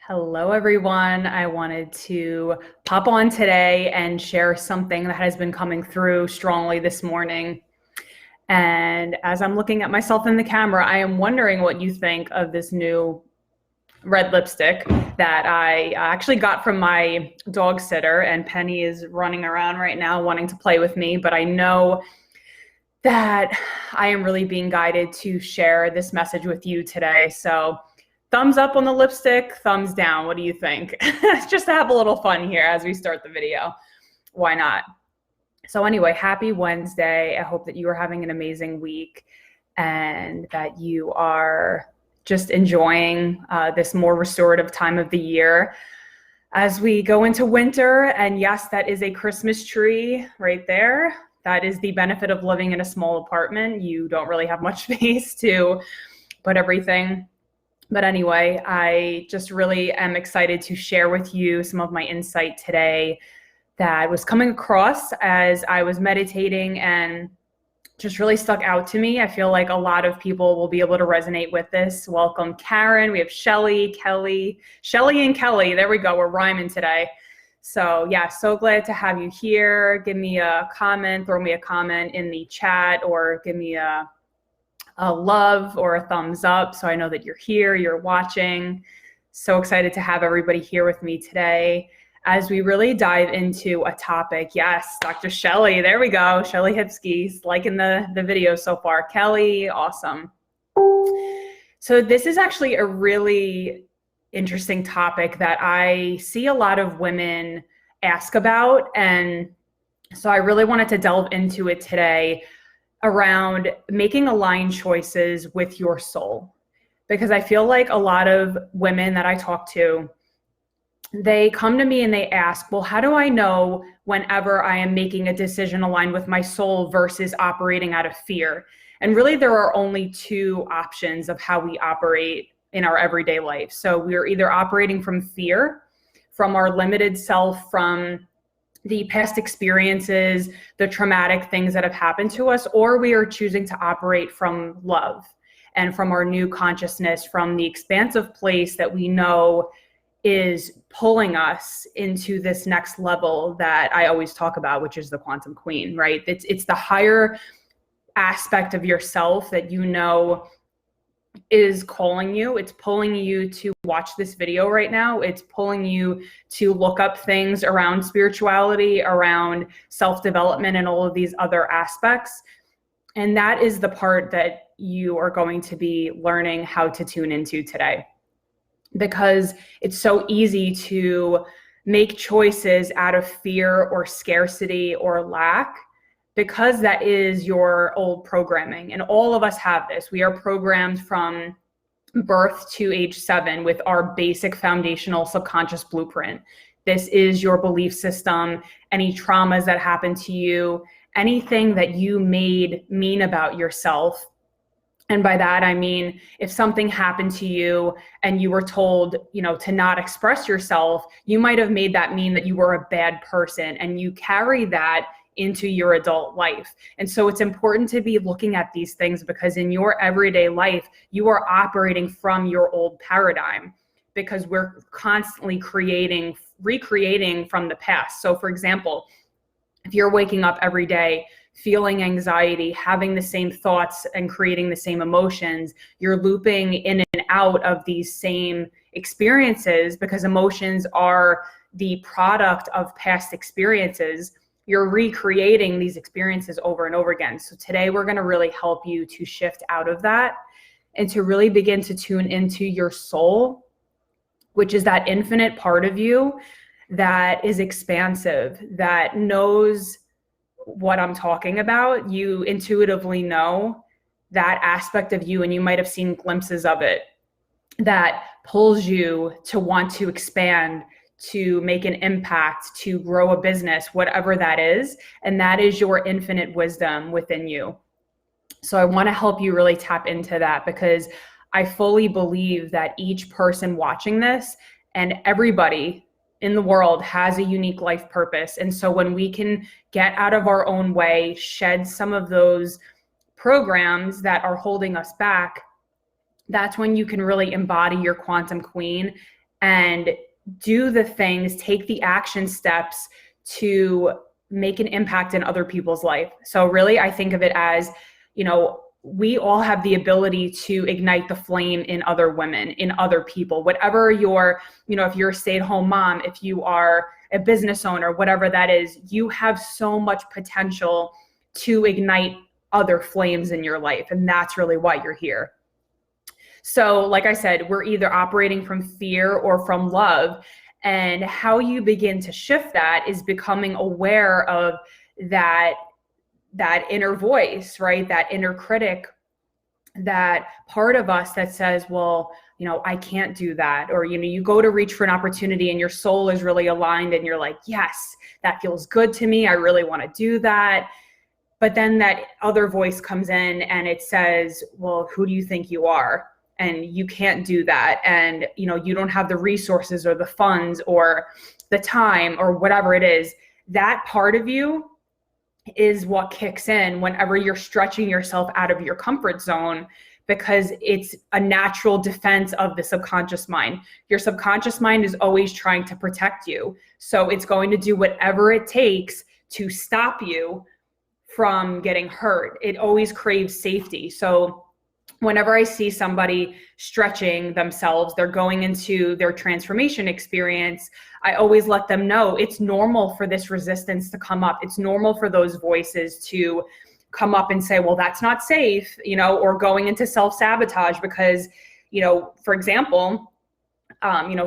Hello, everyone. I wanted to pop on today and share something that has been coming through strongly this morning. And as I'm looking at myself in the camera, I am wondering what you think of this new red lipstick that I actually got from my dog sitter. And Penny is running around right now wanting to play with me, but I know that I am really being guided to share this message with you today. So thumbs up on the lipstick, thumbs down. What do you think? Just to have a little fun here as we start the video. Why not? So anyway, happy Wednesday. I hope that you are having an amazing week and that you are just enjoying this more restorative time of the year as we go into winter. And yes, that is a Christmas tree right there. That is the benefit of living in a small apartment. You don't really have much space to put everything. But anyway, I just really am excited to share with you some of my insight today that was coming across as I was meditating and just really stuck out to me. I feel like a lot of people will be able to resonate with this. Welcome, Karen. We have Shelly, Kelly, Shelly and Kelly. There we go. We're rhyming today. So yeah, so glad to have you here. Give me a comment, throw me a comment in the chat, or give me a love or a thumbs up so I know that you're here, you're watching. So excited to have everybody here with me today as we really dive into a topic. Yes, Dr. Shelly, there we go. Shelly Hipsky's liking the video so far. Kelly, awesome. So this is actually a really interesting topic that I see a lot of women ask about. And so I really wanted to delve into it today around making aligned choices with your soul. Because I feel like a lot of women that I talk to, they come to me and they ask, well, how do I know whenever I am making a decision aligned with my soul versus operating out of fear? And really there are only two options of how we operate in our everyday life. So we're either operating from fear, from our limited self, from the past experiences, the traumatic things that have happened to us, or we are choosing to operate from love and from our new consciousness, from the expansive place that we know is pulling us into this next level that I always talk about, which is the quantum queen, right? It's the higher aspect of yourself that you know is calling you. It's pulling you to watch this video right now. It's pulling you to look up things around spirituality, around self-development, and all of these other aspects. And that is the part that you are going to be learning how to tune into today, because it's so easy to make choices out of fear or scarcity or lack, because that is your old programming. And all of us have this. We are programmed from birth to age 7 with our basic foundational subconscious blueprint. This is your belief system, any traumas that happened to you, anything that you made mean about yourself. And by that, I mean, if something happened to you and you were told, to not express yourself, you might have made that mean that you were a bad person, and you carry that into your adult life. And so it's important to be looking at these things, because in your everyday life, you are operating from your old paradigm, because we're constantly recreating from the past. So for example, if you're waking up every day feeling anxiety, having the same thoughts and creating the same emotions, you're looping in and out of these same experiences, because emotions are the product of past experiences. You're recreating these experiences over and over again. So today we're going to really help you to shift out of that and to really begin to tune into your soul, which is that infinite part of you that is expansive, that knows what I'm talking about. You intuitively know that aspect of you, and you might have seen glimpses of it, that pulls you to want to expand, to make an impact, to grow a business, whatever that is. And that is your infinite wisdom within you. So I want to help you really tap into that, because I fully believe that each person watching this and everybody in the world has a unique life purpose. And so when we can get out of our own way, shed some of those programs that are holding us back, that's when you can really embody your quantum queen and do the things, take the action steps to make an impact in other people's life. So really, I think of it as, we all have the ability to ignite the flame in other women, in other people, whatever if you're a stay-at-home mom, if you are a business owner, whatever that is, you have so much potential to ignite other flames in your life. And that's really why you're here. So like I said, we're either operating from fear or from love. And how you begin to shift that is becoming aware of that inner voice, right? That inner critic, that part of us that says, well, I can't do that. Or, you go to reach for an opportunity and your soul is really aligned and you're like, yes, that feels good to me. I really want to do that. But then that other voice comes in and it says, well, who do you think you are? And you can't do that. And, you don't have the resources or the funds or the time or whatever it is. That part of you is what kicks in whenever you're stretching yourself out of your comfort zone, because it's a natural defense of the subconscious mind. Your subconscious mind is always trying to protect you. So it's going to do whatever it takes to stop you from getting hurt. It always craves safety. So whenever I see somebody stretching themselves, they're going into their transformation experience, I always let them know it's normal for this resistance to come up. It's normal for those voices to come up and say, well, that's not safe, or going into self-sabotage because, for example,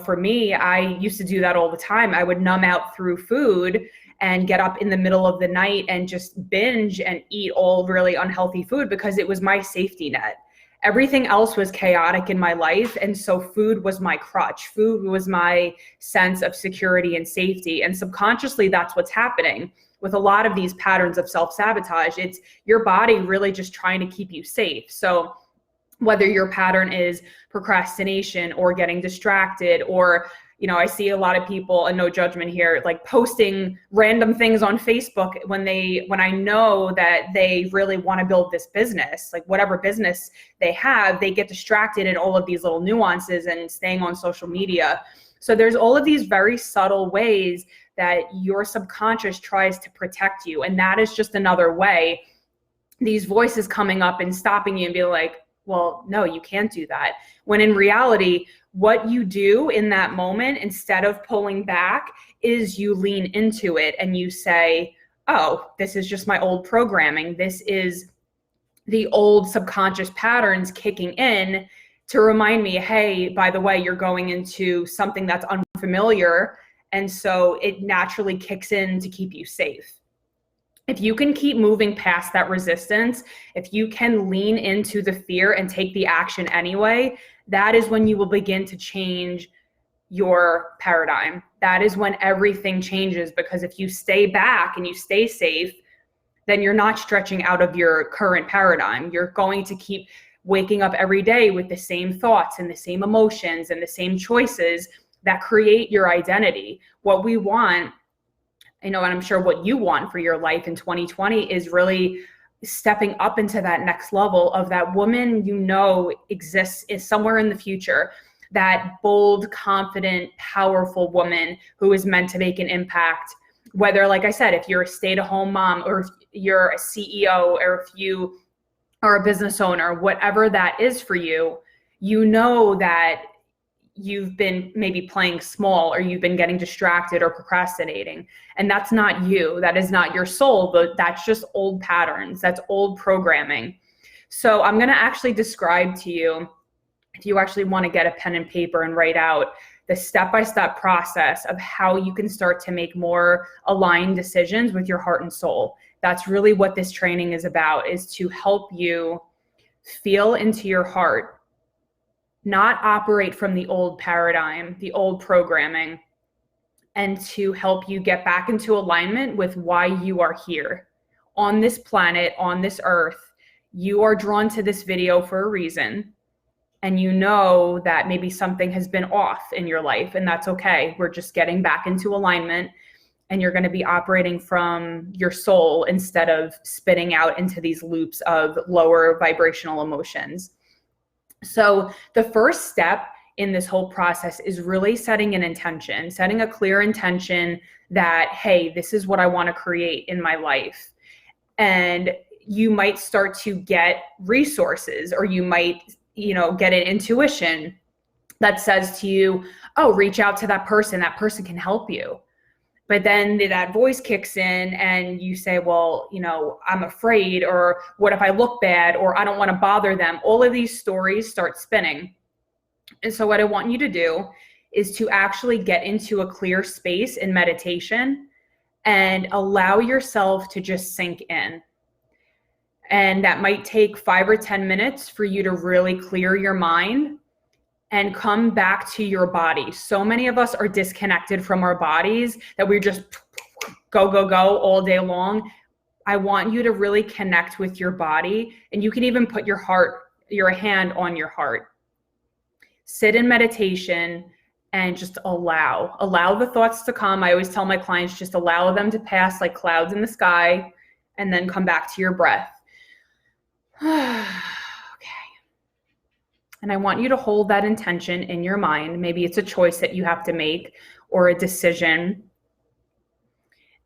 for me, I used to do that all the time. I would numb out through food and get up in the middle of the night and just binge and eat all really unhealthy food because it was my safety net. Everything else was chaotic in my life. And so food was my crutch. Food was my sense of security and safety. And subconsciously, that's what's happening with a lot of these patterns of self-sabotage. It's your body really just trying to keep you safe. So whether your pattern is procrastination or getting distracted, or I see a lot of people, and no judgment here, like posting random things on Facebook when I know that they really want to build this business, like whatever business they have, they get distracted in all of these little nuances and staying on social media. So there's all of these very subtle ways that your subconscious tries to protect you. And that is just another way, these voices coming up and stopping you and being like, well, no, you can't do that. When in reality, what you do in that moment, instead of pulling back, is you lean into it and you say, oh, this is just my old programming. This is the old subconscious patterns kicking in to remind me, hey, by the way, you're going into something that's unfamiliar. And so it naturally kicks in to keep you safe. If you can keep moving past that resistance, if you can lean into the fear and take the action anyway, that is when you will begin to change your paradigm. That is when everything changes, because if you stay back and you stay safe, then you're not stretching out of your current paradigm. You're going to keep waking up every day with the same thoughts and the same emotions and the same choices that create your identity. What we want, and I'm sure what you want for your life in 2020 is really stepping up into that next level of that woman exists is somewhere in the future, that bold, confident, powerful woman who is meant to make an impact. Whether, like I said, if you're a stay-at-home mom, or if you're a CEO, or if you are a business owner, whatever that is for you, that you've been maybe playing small, or you've been getting distracted or procrastinating. And that's not you. That is not your soul, but that's just old patterns. That's old programming. So I'm going to actually describe to you, if you actually want to get a pen and paper and write out the step-by-step process of how you can start to make more aligned decisions with your heart and soul. That's really what this training is about, is to help you feel into your heart, not operate from the old paradigm, the old programming, and to help you get back into alignment with why you are here on this planet, on this earth. You are drawn to this video for a reason, and that maybe something has been off in your life, and that's okay. We're just getting back into alignment, and you're going to be operating from your soul instead of spinning out into these loops of lower vibrational emotions. So the first step in this whole process is really setting an intention, setting a clear intention that, hey, this is what I want to create in my life. And you might start to get resources, or you might, get an intuition that says to you, oh, reach out to that person can help you. But then that voice kicks in and you say, well, I'm afraid, or what if I look bad, or I don't want to bother them. All of these stories start spinning. And so what I want you to do is to actually get into a clear space in meditation and allow yourself to just sink in. And that might take 5 or 10 minutes for you to really clear your mind and come back to your body. So many of us are disconnected from our bodies that we just go all day long. I want you to really connect with your body, and you can even put your hand on your heart. Sit in meditation and just allow the thoughts to come. I always tell my clients, just allow them to pass like clouds in the sky, and then come back to your breath. Okay. And I want you to hold that intention in your mind. Maybe it's a choice that you have to make, or a decision.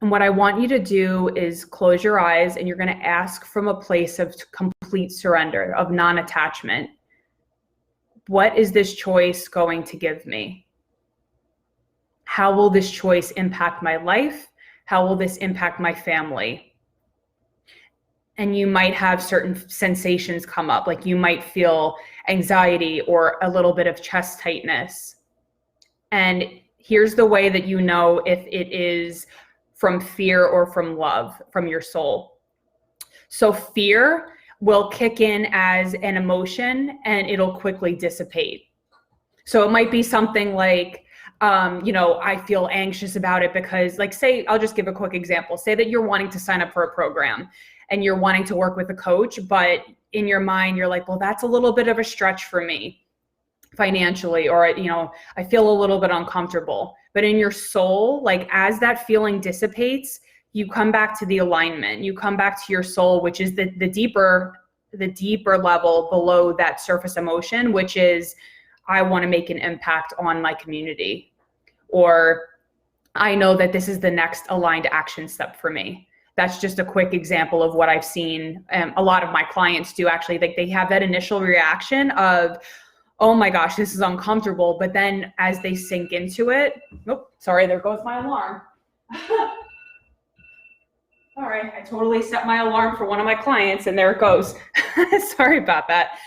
And what I want you to do is close your eyes, and you're going to ask from a place of complete surrender, of non-attachment. What is this choice going to give me? How will this choice impact my life? How will this impact my family? And you might have certain sensations come up, like you might feel anxiety or a little bit of chest tightness. And here's the way that you know if it is from fear or from love, from your soul. So fear will kick in as an emotion and it'll quickly dissipate. So it might be something like, I feel anxious about it because, like, say, I'll just give a quick example. Say that you're wanting to sign up for a program and you're wanting to work with a coach, but in your mind, you're like, well, that's a little bit of a stretch for me financially, or, I feel a little bit uncomfortable. But in your soul, like, as that feeling dissipates, you come back to the alignment. You come back to your soul, which is the deeper level below that surface emotion, which is, I want to make an impact on my community, or I know that this is the next aligned action step for me. That's just a quick example of what I've seen a lot of my clients do. Actually, like, they have that initial reaction of, oh my gosh, this is uncomfortable. But then as they sink into it, sorry, there goes my alarm. All right, I totally set my alarm for one of my clients and there it goes. Sorry about that.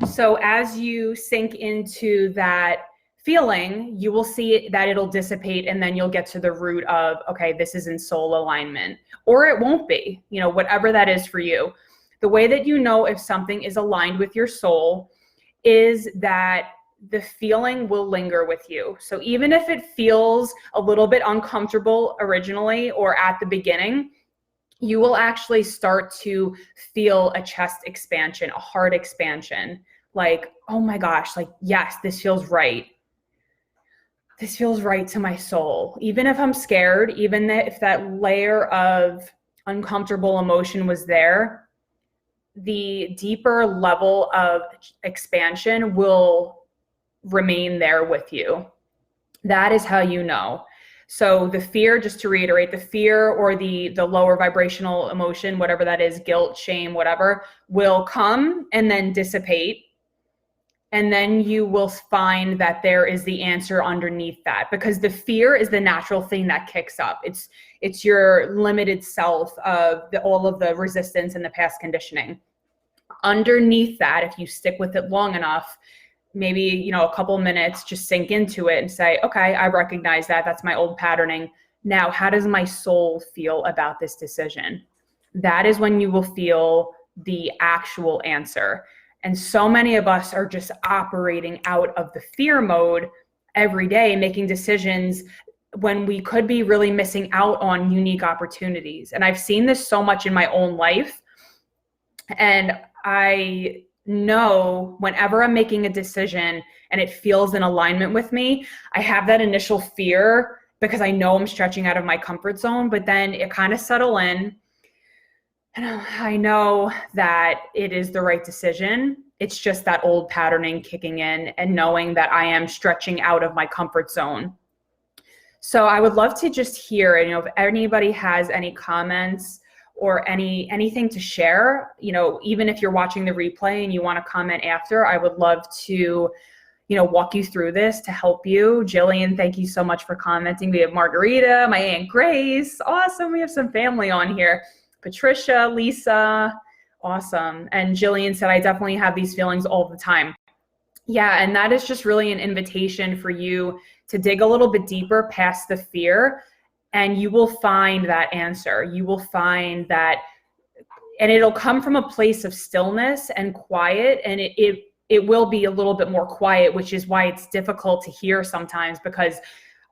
So as you sink into that feeling, you will see that it'll dissipate, and then you'll get to the root of, okay, this is in soul alignment, or it won't be, whatever that is for you. The way that you know if something is aligned with your soul is that the feeling will linger with you. So even if it feels a little bit uncomfortable originally or at the beginning, you will actually start to feel a chest expansion, a heart expansion. Like, oh my gosh, like, yes, this feels right. This feels right to my soul. Even if I'm scared, even if that layer of uncomfortable emotion was there, the deeper level of expansion will remain there with you. That is how you know. So the fear, just to reiterate, the fear or the lower vibrational emotion, whatever that is, guilt, shame, whatever, will come and then dissipate. And then you will find that there is the answer underneath that, because the fear is the natural thing that kicks up. It's your limited self of all of the resistance and the past conditioning. Underneath that, if you stick with it long enough, maybe, a couple minutes, just sink into it and say, okay, I recognize that. That's my old patterning. Now, how does my soul feel about this decision? That is when you will feel the actual answer. And so many of us are just operating out of the fear mode every day, making decisions when we could be really missing out on unique opportunities. And I've seen this so much in my own life. And I know whenever I'm making a decision and it feels in alignment with me, I have that initial fear because I know I'm stretching out of my comfort zone, but then it kind of settle in. And I know that it is the right decision. It's just that old patterning kicking in and knowing that I am stretching out of my comfort zone. So I would love to just hear, if anybody has any comments or anything to share, even if you're watching the replay and you want to comment after, I would love to, walk you through this to help you. Jillian, thank you so much for commenting. We have Margarita, my Aunt Grace. Awesome. We have some family on here. Patricia, Lisa, awesome. And Jillian said, I definitely have these feelings all the time. Yeah, and that is just really an invitation for you to dig a little bit deeper past the fear, and you will find that answer. You will find that, and it'll come from a place of stillness and quiet, and it will be a little bit more quiet, which is why it's difficult to hear sometimes, because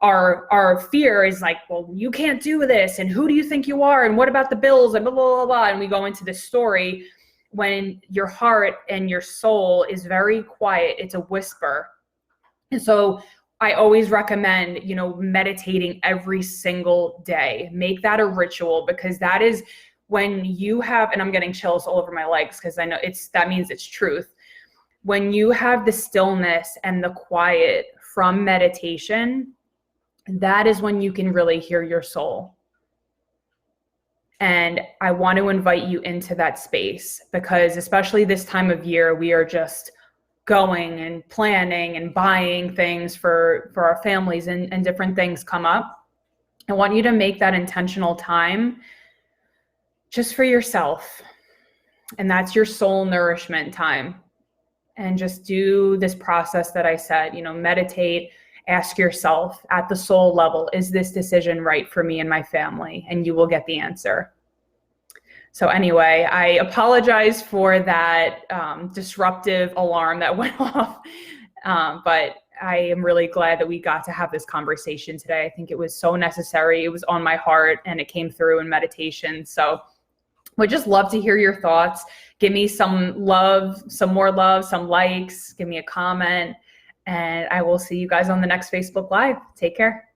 our fear is like, well, you can't do this, and who do you think you are, and what about the bills, and blah, blah, blah, blah. And we go into this story when your heart and your soul is very quiet. It's a whisper. And so I always recommend, meditating every single day. Make that a ritual, because that is when you have, and I'm getting chills all over my legs because I know that means it's truth. When you have the stillness and the quiet from meditation, that is when you can really hear your soul. And I want to invite you into that space, because especially this time of year, we are just going and planning and buying things for our families, and different things come up. I want you to make that intentional time just for yourself. And that's your soul nourishment time. And just do this process that I said, meditate, ask yourself at the soul level, is this decision right for me and my family? And you will get the answer. So anyway, I apologize for that disruptive alarm that went off, but I am really glad that we got to have this conversation today. I think it was so necessary. It was on my heart, and it came through in meditation. So would just love to hear your thoughts. Give me some love, some more love, some likes, give me a comment, and I will see you guys on the next Facebook Live. Take care.